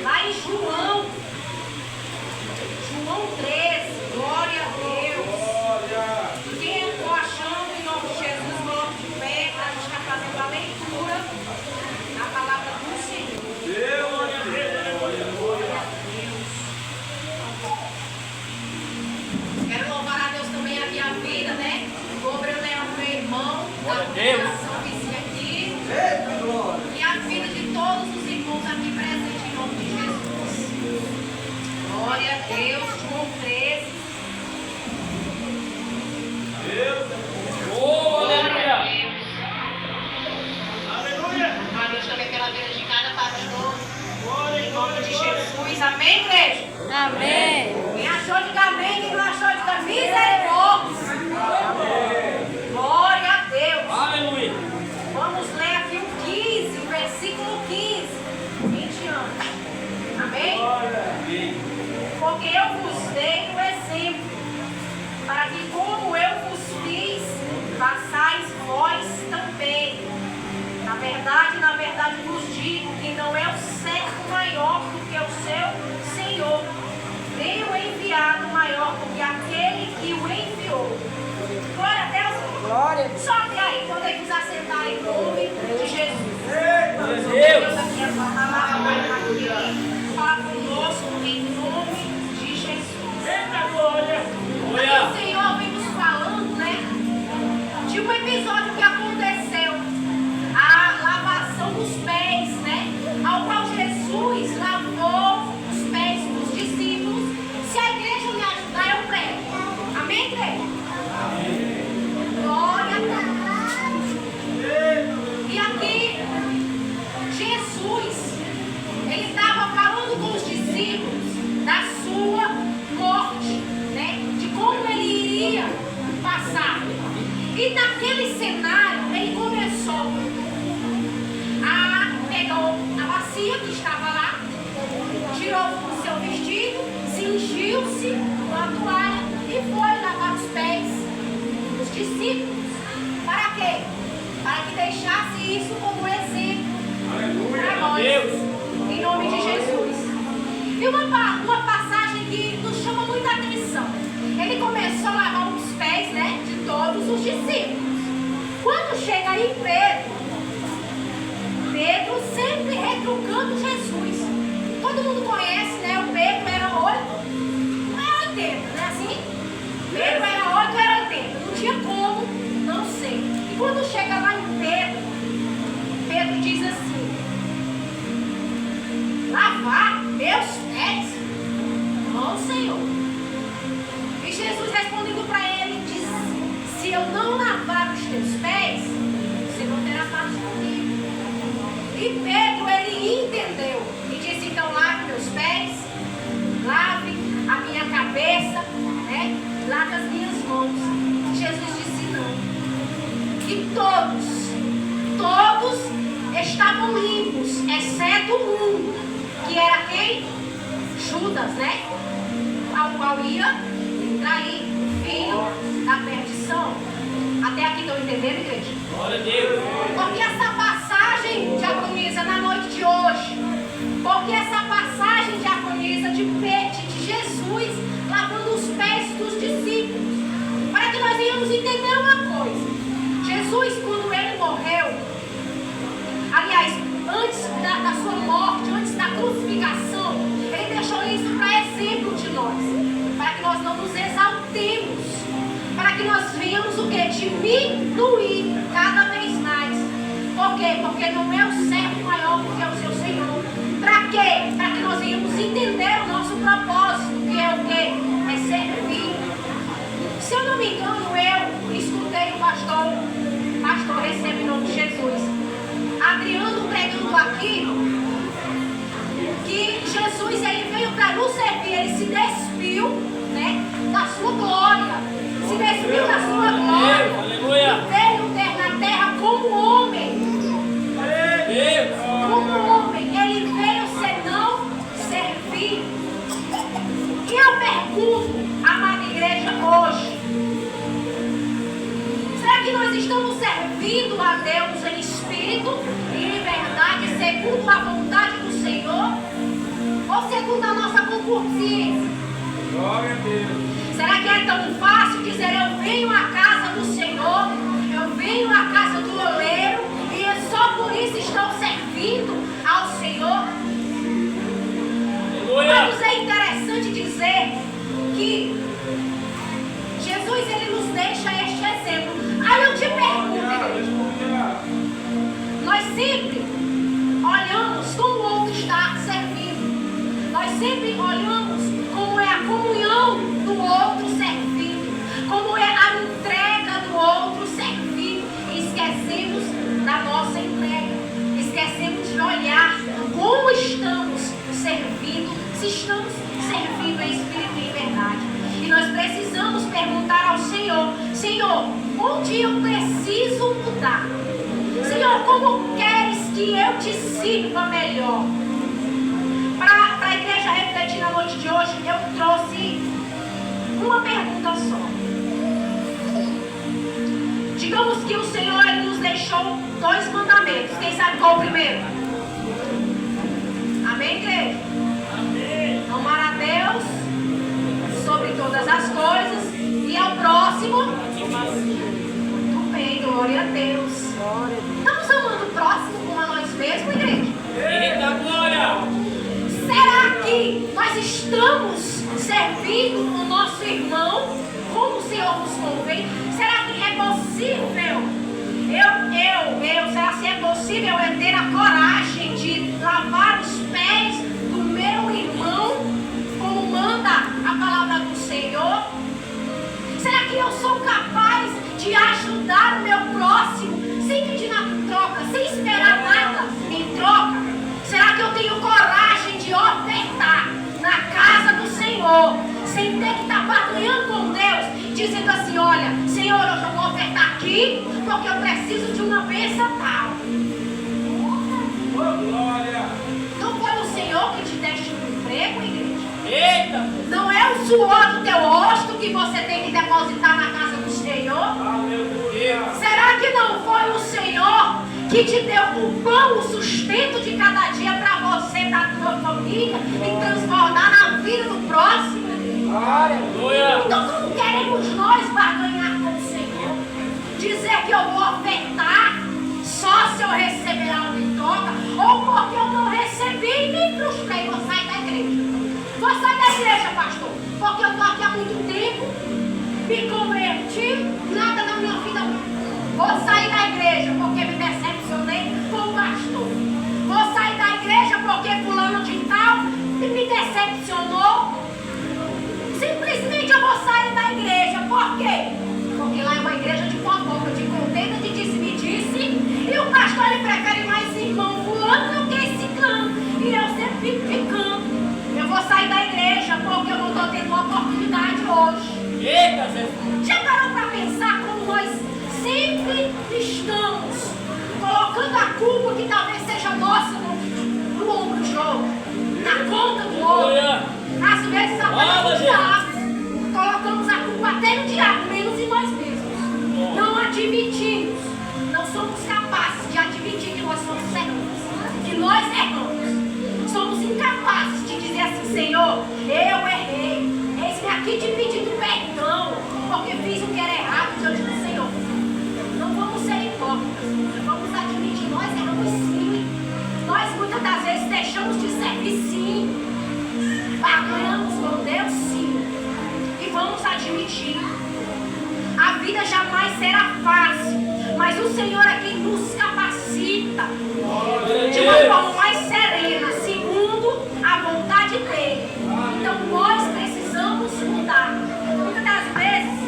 Lá em João 13, glória a Deus. Quem for achando em nome de Jesus, coloque de pé para a gente estar fazendo a leitura da palavra do Senhor. Glória a Deus. Quero louvar a Deus também a minha vida, né? Sobre o meu irmão, da congregação vizinha aqui. E a vida de todos os irmãos aqui presentes em nome de Jesus. Glória a Deus, João 13. Glória a Deus. Aleluia. A Deus também pela vida de cada pastor. Em nome de Jesus. Amém, igreja? Amém. Quem achou de amém, quem não achou de misericórdia. Glória a Deus. Aleluia. Vamos ler aqui o 15, o versículo 15 em diante. Amém? Porque eu vos dei o exemplo, para que como eu vos fiz, façais vós também. Na verdade vos digo que não é o servo maior do que o seu Senhor, nem o enviado maior do que aquele que o enviou. Glória a Deus. Glória. Sobe aí, podemos assentar em nome de Jesus. Deus. Aqui a sua palavra vai aqui. Fala conosco em nome de Jesus. Eita glória. O Senhor vem nos falando, né? De um episódio que aconteceu. A lavação dos pés, né? Ao qual Jesus lavou os pés dos discípulos. Se a igreja me ajudar, eu prego. Amém, igreja? Glória a Deus. E aqui, Jesus, ele estava falando com os discípulos da sua morte, né? De como ele iria passar. E naquele cenário, ele começou a pegar a bacia que estava lá, tirou o seu vestido, cingiu-se com a toalha e foi lavar os pés dos discípulos. Para quê? Para que deixasse isso como exemplo para nós, em nome de Jesus. E uma passagem que nos chama muita atenção. Ele começou a lavar os pés, né, de todos os discípulos. Quando chega em Pedro sempre retrucando Jesus. Todo mundo conhece, né? O Pedro era 8, não era 80, não é assim? Pedro era 8, era 80. Não tinha como não ser. E quando chega lá em Pedro diz assim: lavar meus pés? Não, Senhor. E Jesus respondendo para ele, diz: se eu não lavar os teus pés, você não terá parte comigo. E Pedro, ele entendeu e disse: então lave meus pés, lave a minha cabeça, né? Lave as minhas mãos. Jesus disse não. E todos estavam limpos, exceto um, que era quem? Judas, né? Ao qual ia trair o filho da perdição. Até aqui estão entendendo, igreja? Glória a Deus. Porque essa passagem diaconiza na noite de hoje. Porque essa passagem diaconiza de Jesus lavando os pés dos discípulos. Para que nós venhamos entender uma coisa. Jesus, quando ele morreu, aliás, antes da sua morte, antes da crucificação, ele deixou isso para exemplo de nós. Para que nós não nos exaltemos. Para que nós venhamos o quê? Diminuir cada vez mais. Por quê? Porque não é o servo maior do que o seu Senhor. Para quê? Para que nós venhamos entender o nosso propósito, que é o quê? É servir. Se eu não me engano, eu escutei o pastor recebe em nome de Jesus, Adriano, pregando aqui, que Jesus, ele veio para nos servir, ele se despiu, né, da sua glória, se despiu da sua glória, aleluia, veio na terra como homem, ele veio senão servir. E eu pergunto, amada igreja, hoje, será que nós estamos servindo a Deus em espírito e em verdade, segundo a vontade do Senhor? ou segundo a nossa concupiscência? Glória a Deus. Será que é tão fácil dizer eu venho à casa do Senhor, eu venho à casa do oleiro e só por isso estou servindo ao Senhor? Mas é interessante dizer que Jesus ele nos deixa este exemplo. Aí eu te pergunto, nós sempre olhamos como o outro está servindo. Nós sempre olhamos como é a comunhão do outro servindo, como é a entrega do outro servindo. E esquecemos da nossa entrega. Esquecemos de olhar como estamos servindo, se estamos servindo em espírito e em verdade. E nós precisamos perguntar ao Senhor: Senhor, onde eu preciso mudar? Senhor, como queres que eu te sirva melhor? Para a igreja refletir na noite de hoje, eu trouxe uma pergunta só. Digamos que o Senhor ele nos deixou 2 mandamentos. Quem sabe qual o primeiro? Amém, igreja? Amém. Amar a Deus sobre todas as coisas e ao próximo. Muito bem, glória a Deus. Estamos amando o próximo como a nós mesmos, igreja? Eita glória! Será que nós estamos servindo o nosso irmão como o Senhor nos convém? Será que é possível? Será que é possível eu ter a coragem de lavar os pés do meu irmão como manda a palavra do Senhor? Será que eu sou capaz de ajudar o meu próximo sem pedir nada em troca, sem esperar nada em troca? Será que eu tenho coragem de ofertar na casa do Senhor, sem ter que estar barganhando com Deus, dizendo assim: olha, Senhor, hoje eu vou ofertar aqui, porque eu preciso de uma bênção tal? Oh, glória! Não foi o Senhor que te deixou no emprego, igreja? Eita! Não é o suor do teu rosto que você tem que depositar na casa do Senhor? Aleluia! Será que não foi o Senhor que te deu o pão, o sustento de cada dia para você, da tua família, e transbordar na vida do próximo? Aleluia! Então como queremos nós barganhar com o Senhor? Dizer que eu vou ofertar só se eu receber algo em troca, ou porque eu não recebi e me frustrei, vou sair da igreja. Vou sair da igreja, pastor, porque eu estou aqui há muito tempo, me converti, nada na minha vida. Vou sair da igreja porque me decepcionei com o pastor. Vou sair da igreja porque fulano de tal me decepcionou. Simplesmente eu vou sair da igreja. Por quê? Porque lá é uma igreja de fofoca, de contenda, de disse-me-disse. E o pastor ele prefere mais irmão fulano do que esse cano. E eu sempre fico ficando. Eu vou sair da igreja porque eu não estou tendo uma oportunidade hoje. Eita, Jesus! Já parou para pensar como nós sempre estamos colocando a culpa que talvez seja nossa no ombro de outro, na conta do outro? Às vezes até no diabo. Colocamos a culpa até no diabo, menos em nós mesmos. Não admitimos, não somos capazes de admitir que nós somos errados, que nós erramos. Somos incapazes de dizer assim: Senhor, eu errei, eis-me aqui te pedindo perdão, porque fiz o que era errado diante do Senhor. Não vamos ser hipócritas, vamos admitir, nós erramos sim. Nós muitas das vezes deixamos de servir sim, barganhamos com Deus sim, e vamos admitir. A vida jamais será fácil, mas o Senhor é quem nos capacita de uma forma mais serena, segundo a vontade dele. Então nós precisamos mudar. Muitas das vezes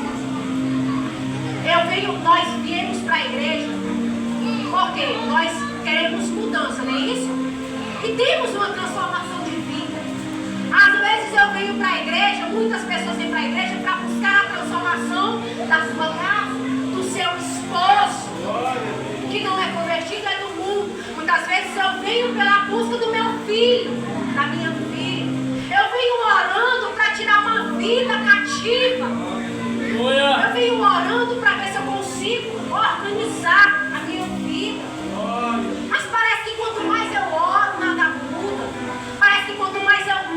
nós viemos para a igreja porque nós queremos mudança, não é isso? E temos uma transformação de vida. Às vezes eu venho para a igreja, muitas pessoas vêm para a igreja para buscar a transformação da sua casa, do seu esposo, que não é convertido, é do mundo. Muitas vezes eu venho pela busca do meu filho, da minha filha. Eu venho orando para tirar uma vida cativa. Eu venho orando para ver se eu consigo organizar a minha vida. Mas parece que quanto mais eu oro, nada muda. Parece que quanto mais eu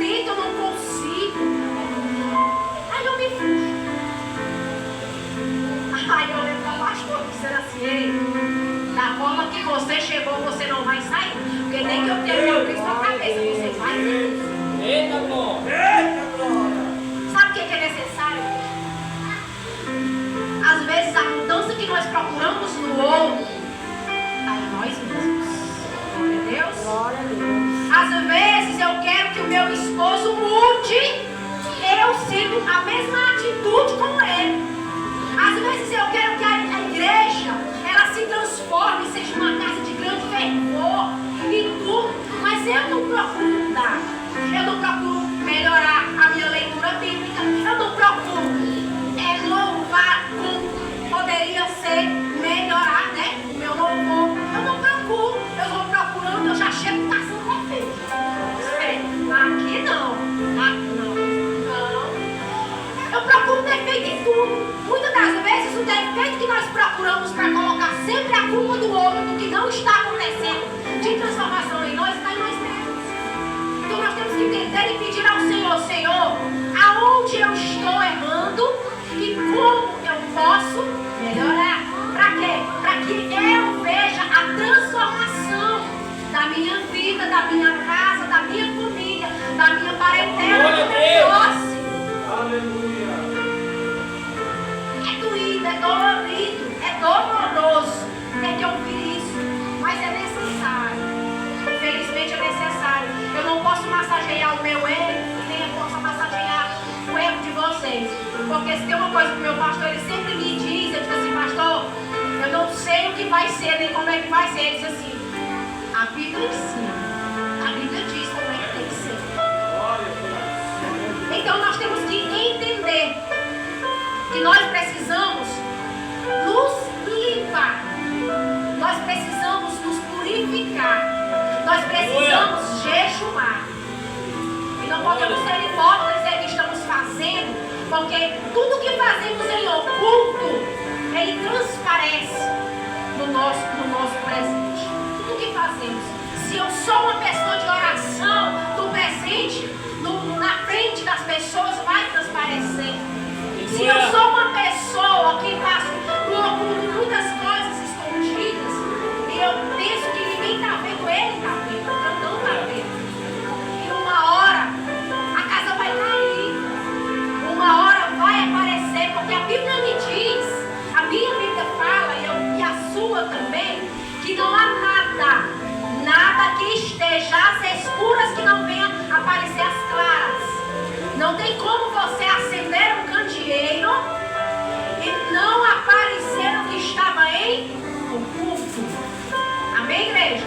focamos no outro, aí nós mesmos. Glória a Deus. Às vezes eu quero que o meu esposo mude, eu sigo a mesma atitude com ele. Às vezes eu quero que a igreja ela se transforme, seja uma casa de grande fervor e tudo, mas eu não procuro mudar. Eu não procuro melhorar a minha leitura bíblica. Eu não procuro louvar como poderia ser melhorar, né? O meu louvor. Eu não procuro. Eu vou procurando, eu já chego caçando defeito. Aqui não. Aqui não. Eu procuro defeito em tudo. Muitas das vezes o defeito que nós procuramos para colocar sempre a culpa do outro, do que não está acontecendo de transformação em nós, está em nós mesmos. Então nós temos que entender e pedir ao Senhor, Senhor, aonde eu estou errando e como eu posso melhorar. Para quê? Para que eu veja a transformação da minha vida, da minha casa, da minha família, da minha parentela, do meu próximo. Aleluia. É doído, é dolorido, é doloroso ter que ouvir isso, mas é necessário. Infelizmente é necessário. Eu não posso massagear o meu erro e nem eu posso massagear o erro de vocês. Porque se tem uma coisa que o meu pastor ele sempre me diz, ele diz assim, pastor, eu não sei o que vai ser, nem como é que vai ser. Ele diz assim, a Bíblia ensina. A Bíblia diz como é que tem que ser. Então nós temos que entender que nós precisamos nos limpar. Nós precisamos nos purificar. Nós precisamos jejuar. E não podemos ser hipócritas dizer que estamos fazendo, porque tudo que fazemos em oculto, ele transparece no nosso presente. Tudo que fazemos. Se eu sou uma pessoa de oração, no presente, na frente das pessoas, vai transparecer. Se eu sou uma pessoa que faço no oculto muitas coisas escondidas, e eu penso que ninguém está vendo, ele está vendo, eu não está vendo. E uma hora a casa vai cair, uma hora vai aparecer, porque a Bíblia me diz, a minha Bíblia fala, e a sua também, que não há nada que esteja às escuras que não venha aparecer às claras. Não tem como você acender um candeeiro e não aparecer o que estava em oculto. Amém, igreja?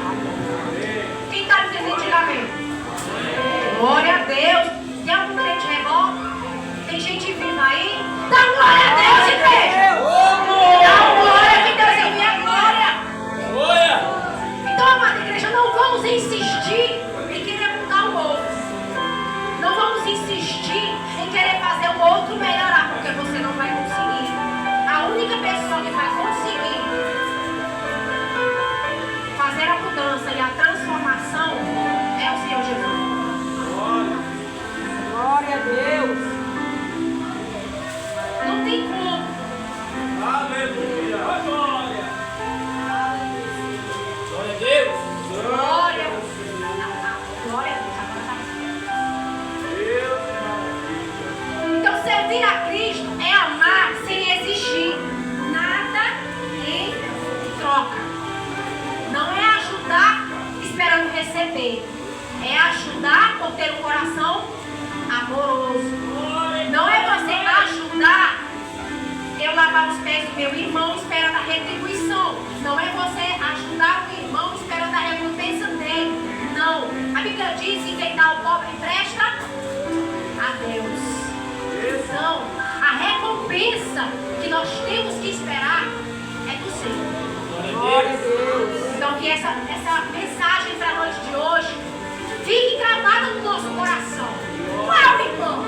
Quem está me entendendo, diga amém. Glória a Deus. Tem algum crente revolta? Tem gente viva aí? Dá glória a Deus, igreja. Dá glória que Deus envia glória. Então, amada igreja, não vamos insistir em querer mudar o outro. Não vamos insistir em querer fazer o outro melhorar, porque você não vai conseguir. A única pessoa que vai conseguir fazer a mudança e a transformação é o Senhor Jesus. Glória a Deus. Não tem como. Aleluia. Glória. Glória a Deus. Glória a Deus. Glória a Deus. Então, servir a Cristo é amar sem exigir nada em troca. Não é ajudar esperando receber. É ajudar por ter um coração amoroso. Não é você ajudar eu lavar os pés do meu irmão esperando a retribuição. Não é você ajudar o irmão esperando a recompensa dele. Não. A Bíblia diz que quem dá ao pobre empresta a Deus. Então, a recompensa que nós temos que esperar é do Senhor. Glória a Deus. Então, que essa mensagem para a noite de hoje fique gravada no nosso coração. Uau, irmão!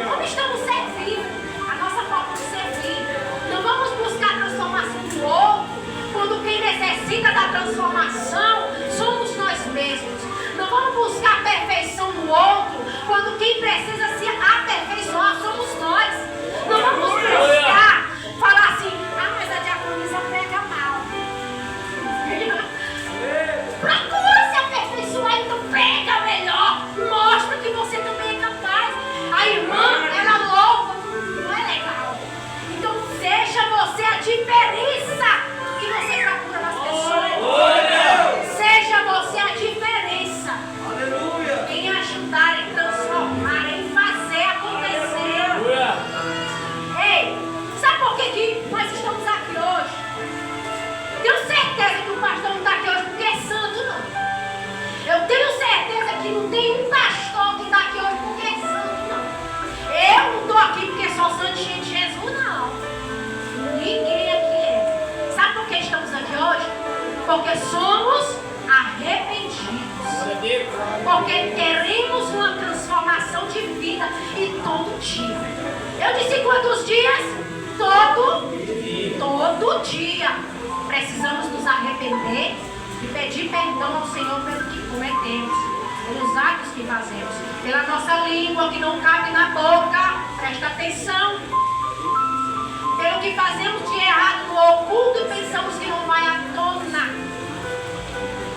Como estamos servindo? A nossa forma de servir. Não vamos buscar a transformação do outro, quando quem necessita da transformação somos nós mesmos. Não vamos buscar a perfeição no outro, quando quem precisa se aperfeiçoar somos nós. Não vamos buscar falar assim, mas a diaconisa prega mal. Procura se aperfeiçoar, então prega melhor. Mostra que você também é capaz. A irmã, ela louva, não é legal. Então seja você a diferença. porque somos arrependidos. Porque teremos uma transformação de vida e todo dia. Eu disse quantos dias? Todo dia. Precisamos nos arrepender e pedir perdão ao Senhor pelo que cometemos, pelos atos que fazemos, pela nossa língua que não cabe na boca. Presta atenção. Pelo que fazemos de errado no oculto e pensamos que não vai à tona.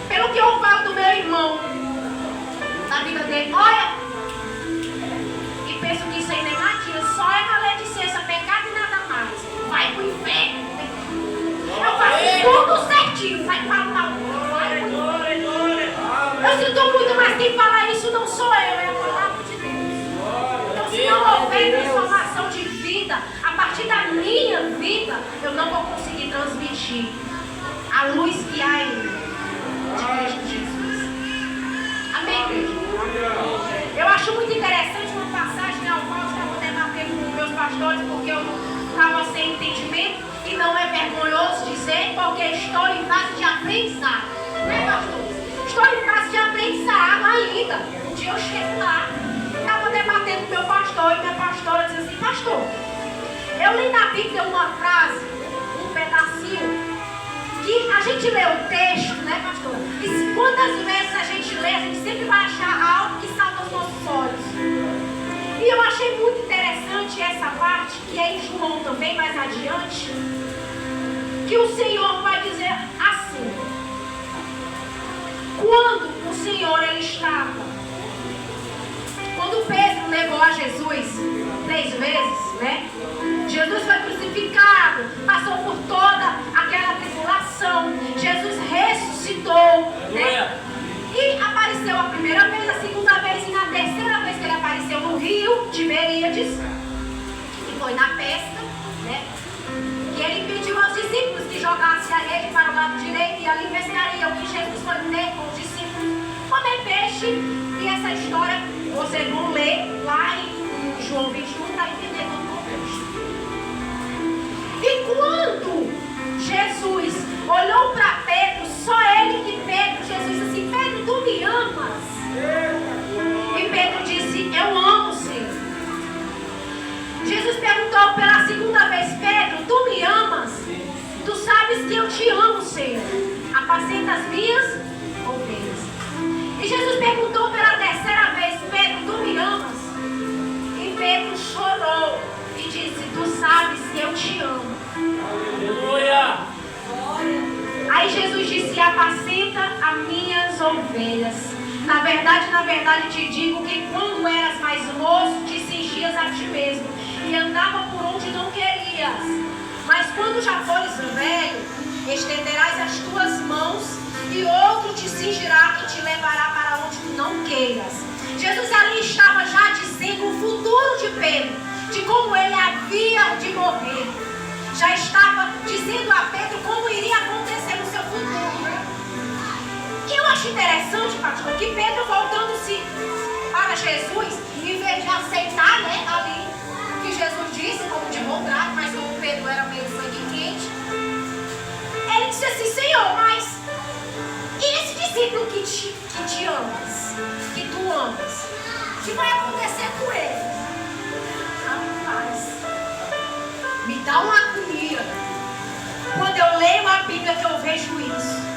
Pelo que eu falo do meu irmão na vida dele, olha, e penso que isso aí nem matia, só é maledicência, pecado e nada mais. Vai pro inferno. Eu faço tudo certinho, vai para uma Eu sinto muito, mas quem fala isso não sou eu, é a palavra de Deus. Então, se não houver transformação de vida, a partir da minha vida, eu não vou conseguir transmitir a luz que há em mim, de Cristo Jesus. Amém, igreja? Eu acho muito interessante uma passagem ao qual eu estava debatendo com meus pastores, porque eu estava sem entendimento, e não é vergonhoso dizer, porque estou em fase de aprendizado. Né, pastor? Estou em fase de aprendizado ainda. Um dia eu chego lá, estava debatendo com meu pastor, e minha pastora diz assim: pastor, eu li na Bíblia uma frase, um pedacinho, que a gente lê o texto, né, pastor? E quantas vezes a gente lê, a gente sempre vai achar algo que salta aos nossos olhos. E eu achei muito interessante essa parte, que é em João também, mais adiante, que o Senhor vai dizer assim: quando o Senhor ele estava, quando Pedro negou a Jesus 3 vezes, né? Jesus foi crucificado, passou por toda aquela tribulação, Jesus ressuscitou, né? E apareceu a primeira vez, a segunda vez e na terceira vez que ele apareceu no rio Tiberíades, que foi na pesca, né? E ele pediu aos discípulos que jogassem a rede para o lado direito e ali pescariam. E Jesus foi ter com os discípulos comer peixe. E essa história vocês vão ler lá em João 21 para entender todo o contexto. E quando Jesus olhou para Pedro, só ele que Pedro, Jesus disse assim: Pedro, tu me amas? E Pedro disse: eu amo, Senhor. Jesus perguntou pela segunda vez: Pedro, tu me amas? Tu sabes que eu te amo, Senhor. Apacenta as minhas ovelhas. E Jesus perguntou pela terceira vez: Pedro, tu me amas? E Pedro chorou e disse: tu sabes que eu te amo. Aleluia! Aí Jesus disse: apacenta as minhas ovelhas. Na verdade te digo que quando eras mais moço, te cingias a ti mesmo e andava por onde não querias. Mas quando já fores velho, estenderás as tuas mãos e outro te cingirá e te levará para onde tu não queiras. Jesus ali estava já dizendo o futuro de Pedro, de como ele havia de morrer. Já estava dizendo a Pedro como iria acontecer no seu futuro. E eu acho interessante, pastor, que Pedro, voltando-se para Jesus, em vez de aceitar, né, ali o que Jesus disse, como de bom grado, mas como Pedro era meio sangue quente, ele disse assim: Senhor, mas e esse discípulo que te amas, que tu amas, o que vai acontecer com ele? Rapaz, me dá uma agonia quando eu leio a Bíblia que eu vejo isso.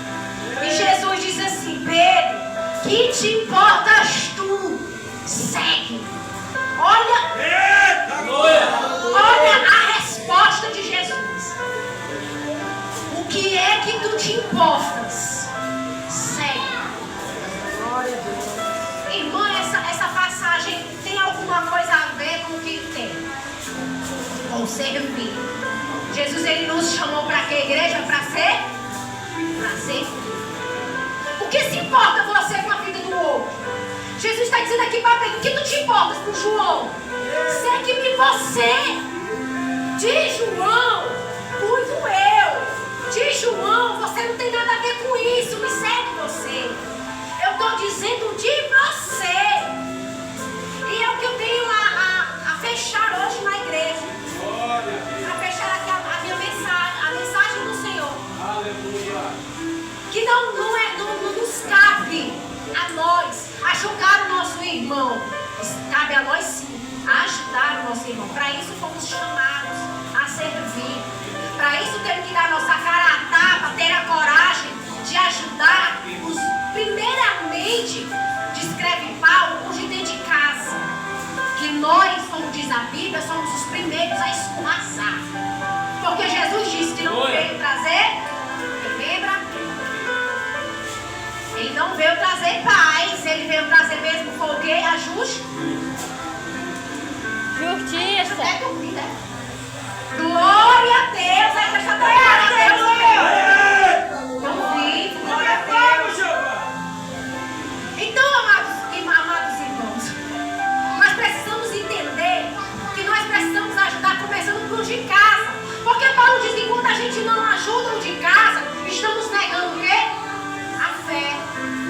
E Jesus diz assim: Pedro, que te importas tu? Segue. Olha a resposta de Jesus. O que é que tu te importas? Segue. Glória a Deus. Irmã, essa passagem tem alguma coisa a ver com o que tem? Com servir. Jesus, ele nos chamou para que a igreja? Para ser? Para servir. O que se importa você com a vida do outro? Jesus está dizendo aqui para Pedro: o que tu te importas com João? Segue-me você. De João, cuido eu. De João, você não tem nada a ver com isso. Me segue você. Eu estou dizendo de você. E é o que eu tenho a fechar hoje na igreja. Para fechar aqui a minha mensagem, a mensagem do Senhor. Aleluia. Que irmão. Para isso fomos chamados a servir. Para isso temos que dar nossa cara a tapa, ter a coragem de ajudar primeiramente, descreve Paulo, os de dentro de casa. Que nós, como diz a Bíblia, somos os primeiros a escorraçar. Porque Jesus disse que não veio trazer, lembra? Ele não veio trazer paz, ele veio trazer mesmo foi o quê? A justiça. Até dormir, né? Glória a Deus, aí deixa glória a Deus. Não vivo, glória a Deus. Então, amados irmãos, nós precisamos entender que nós precisamos ajudar começando por de casa. Porque Paulo diz que quando a gente não ajuda o de casa, estamos negando o quê? A fé.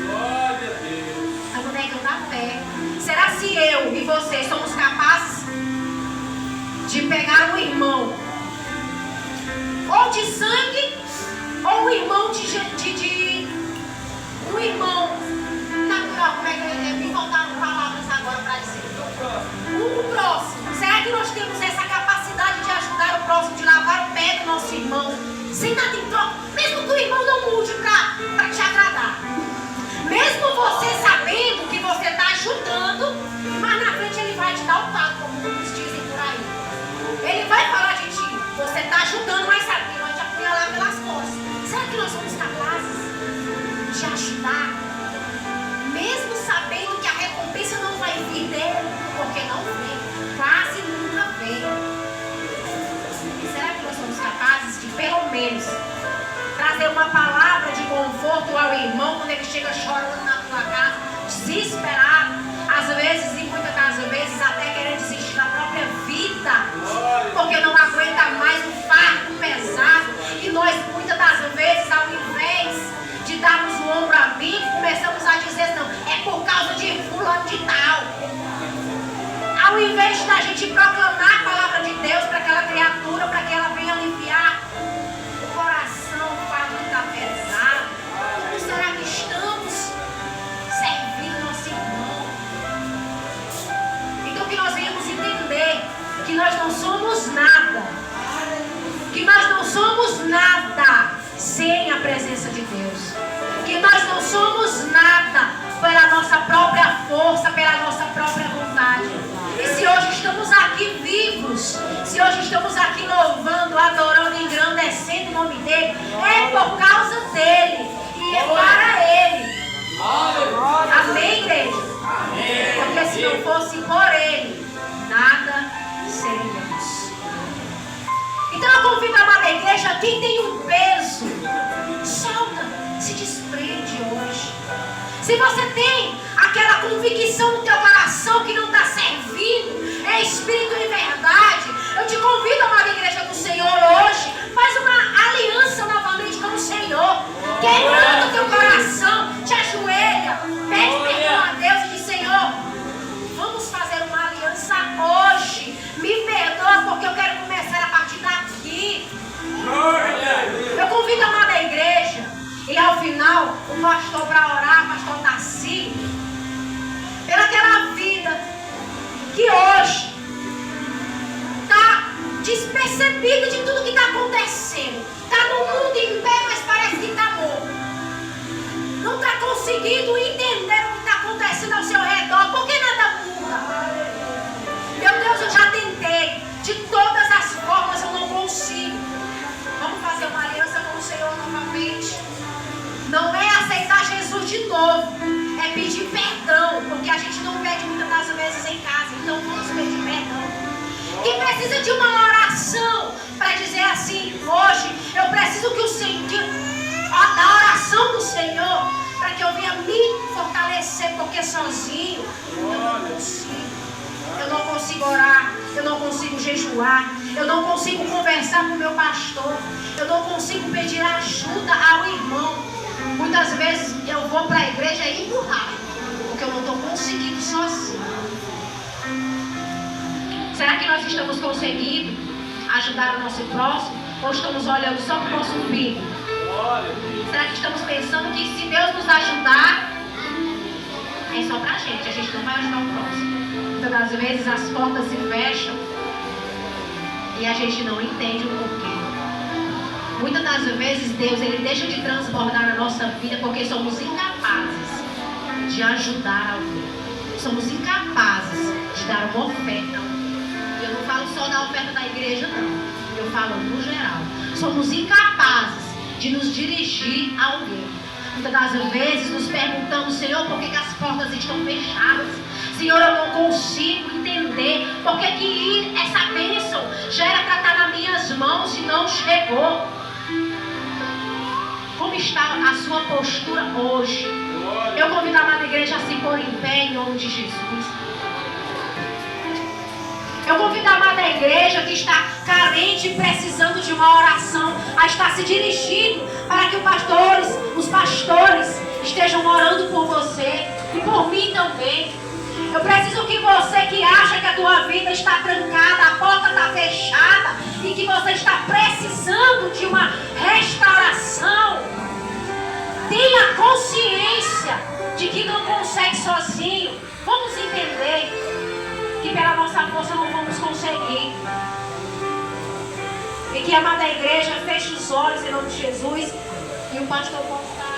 Glória a Deus. Estamos negando a fé. Será se eu e você somos capazes de pegar um irmão ou de sangue ou um irmão um irmão natural? Como é que me faltaram palavras agora para dizer? O próximo. Será que nós temos essa capacidade de ajudar o próximo, de lavar o pé do nosso irmão sem nada em troca, mesmo que o irmão não mude para te agradar, mesmo você sabendo que você está ajudando, mas na frente ele vai te dar o pato, como muitos dizem por aí. Ele vai falar de ti, você está ajudando, mas sabe que vai te apunhalar pelas costas. Será que nós somos capazes de ajudar, mesmo sabendo que a recompensa não vai vir dele? Porque não vem, quase nunca vem. Será que nós somos capazes de, pelo menos, trazer uma palavra de conforto ao irmão quando ele chega chorando na tua casa, desesperado, às vezes e muitas das vezes até querendo desistir da própria vida, porque não aguenta mais o fardo pesado? E nós muitas das vezes, ao invés de darmos o ombro amigo, começamos a dizer: não, é por causa de fulano de tal. Ao invés da gente proclamar a palavra de Deus para aquela criatura, para que ela venha aliviar o coração, o fardo que está pesado, como será que estamos servindo nosso irmão? Então que nós venhamos entender que nós não somos nada, que nós não somos nada sem a presença de Deus, que nós não somos nada pela nossa própria força, pela nossa própria vontade. E se hoje estamos aqui vivos, se hoje estamos aqui louvando, adorando, engrandecendo o nome dele, é por causa dele e é para ele. Amém, igreja? Porque se não fosse por ele, nada seríamos. Então eu convido a amada igreja, quem tem um peso, solta, se desprende hoje. Se você tem aquela convicção no teu coração que não está servindo, é espírito e verdade, eu te convido, amada igreja do Senhor, hoje, faz uma aliança novamente com o Senhor. Quebrando o teu coração, te ajoelha, pede perdão a Deus e diz: Senhor, vamos fazer uma aliança hoje. Me perdoa porque eu quero começar a partir daqui. Eu convido a amada igreja, e ao final, o pastor para orar, o pastor Tarcísio, pelaquela vida que hoje está despercebida de tudo que está acontecendo. Está no mundo em pé, mas parece que está morto. Não está conseguindo entender o que está acontecendo ao seu redor, porque nada muda. Meu Deus, eu já tentei. De todas as formas eu não consigo. Vamos fazer uma aliança com o Senhor novamente. Não é aceitar Jesus de novo, é pedir perdão, porque a gente não pede muitas das vezes em casa. Então vamos pedir perdão. Quem precisa de uma oração para dizer assim: hoje eu preciso que o Senhor, da oração do Senhor, para que eu venha me fortalecer, porque sozinho eu não consigo. Eu não consigo orar, eu não consigo jejuar, eu não consigo conversar com o meu pastor, eu não consigo pedir ajuda ao irmão. Muitas vezes eu vou para a igreja e empurrar, porque eu não estou conseguindo sozinho. Será que nós estamos conseguindo ajudar o nosso próximo? Ou estamos olhando só para o nosso umbigo? Será que estamos pensando que se Deus nos ajudar, é só para a gente não vai ajudar o próximo? Muitas das vezes as portas se fecham E a gente não entende o porquê. Muitas das vezes Deus ele deixa de transbordar na nossa vida porque somos incapazes de ajudar alguém. Somos incapazes de dar uma oferta. Eu não falo só da oferta da igreja, não. Eu falo no geral. Somos incapazes de nos dirigir a alguém. Muitas das vezes nos perguntamos, Senhor, por que as portas estão fechadas? Senhor, eu não consigo entender por que essa bênção já era para estar nas minhas mãos e não chegou. Como está a sua postura hoje? Eu convido a amada igreja a se pôr em pé em nome de Jesus. Eu convido a amada igreja que está carente e precisando de uma oração a estar se dirigindo para que os pastores estejam orando por você e por mim também. Eu preciso que você que acha que a tua vida está trancada, a porta está fechada e que você está precisando de uma restauração, tenha consciência de que não consegue sozinho. Vamos entender que pela nossa força não vamos conseguir. E que a amada igreja feche os olhos em nome de Jesus. E o pastor pode estar.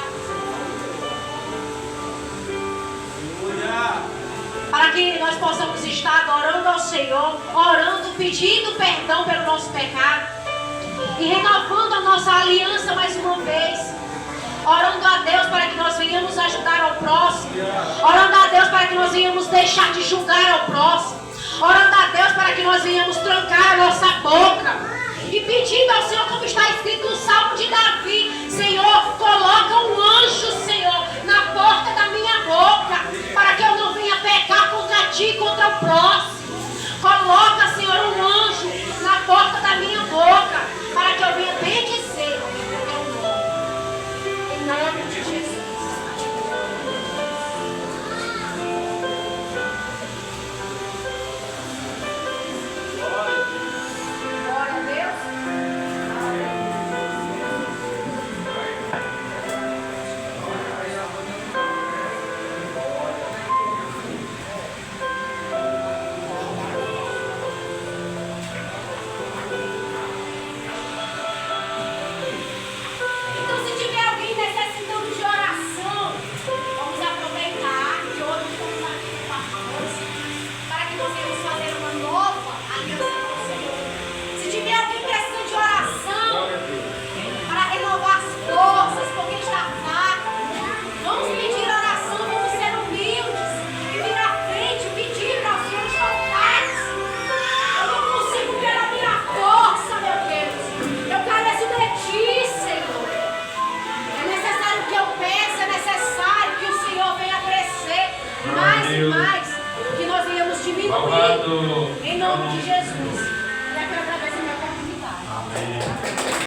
Para que nós possamos estar adorando ao Senhor, orando, pedindo perdão pelo nosso pecado. E renovando a nossa aliança mais uma vez. Orando a Deus para que nós venhamos ajudar ao próximo. Orando a Deus para que nós venhamos deixar de julgar ao próximo. Orando a Deus para que nós venhamos trancar a nossa boca. E pedindo ao Senhor, como está escrito no Salmo de Davi: Senhor, coloca um anjo, Senhor, na porta da minha boca, para que eu não venha pecar contra ti e contra o próximo. Coloca, Senhor, um anjo na porta da minha boca, para que eu venha